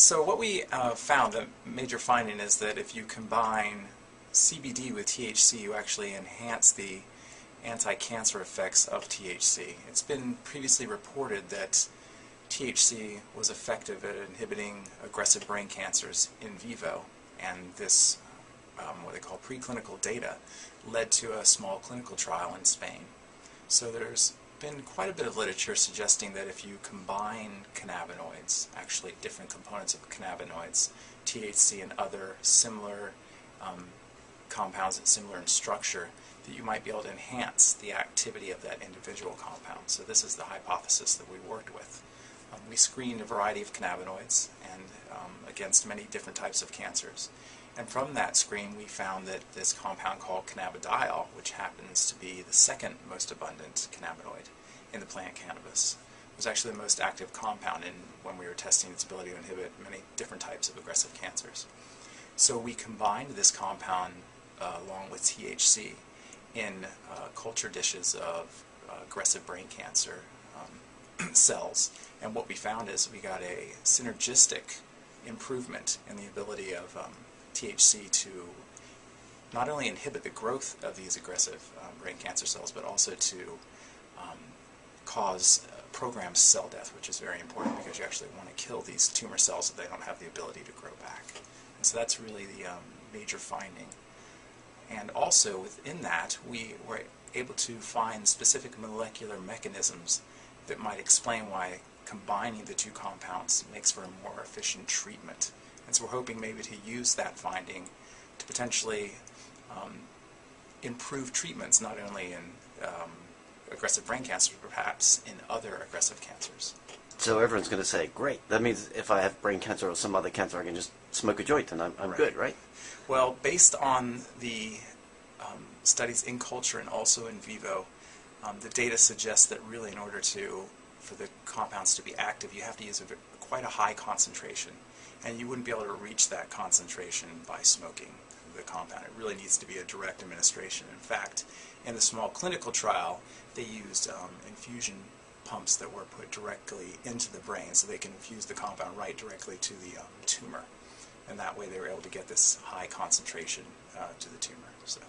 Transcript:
So what we found, the major finding, is that if you combine CBD with THC, you actually enhance the anti-cancer effects of THC. It's been previously reported that THC was effective at inhibiting aggressive brain cancers in vivo, and this, what they call preclinical data, led to a small clinical trial in Spain. So there's been quite a bit of literature suggesting that if you combine cannabinoids, actually different components of cannabinoids, THC and other similar compounds that similar in structure, that you might be able to enhance the activity of that individual compound. So this is the hypothesis that we worked with. We screened a variety of cannabinoids and against many different types of cancers. And from that screen we found that this compound called cannabidiol, which happens to be the second most abundant cannabinoid in the plant cannabis, was actually the most active compound when we were testing its ability to inhibit many different types of aggressive cancers. So we combined this compound along with THC in culture dishes of aggressive brain cancer cells, and what we found is we got a synergistic improvement in the ability of THC to not only inhibit the growth of these aggressive brain cancer cells, but also to cause programmed cell death, which is very important because you actually want to kill these tumor cells so they don't have the ability to grow back. And so that's really the major finding. And also within that, we were able to find specific molecular mechanisms that might explain why combining the two compounds makes for a more efficient treatment. And so we're hoping maybe to use that finding to potentially improve treatments, not only in aggressive brain cancer, but perhaps in other aggressive cancers. So everyone's going to say, great, that means if I have brain cancer or some other cancer, I can just smoke a joint and I'm Right. good, right? Well, based on the studies in culture and also in vivo, the data suggests that really in order for the compounds to be active, you have to use quite a high concentration. And you wouldn't be able to reach that concentration by smoking the compound. It really needs to be a direct administration. In fact, in the small clinical trial, they used infusion pumps that were put directly into the brain so they can infuse the compound right directly to the tumor. And that way they were able to get this high concentration to the tumor. So.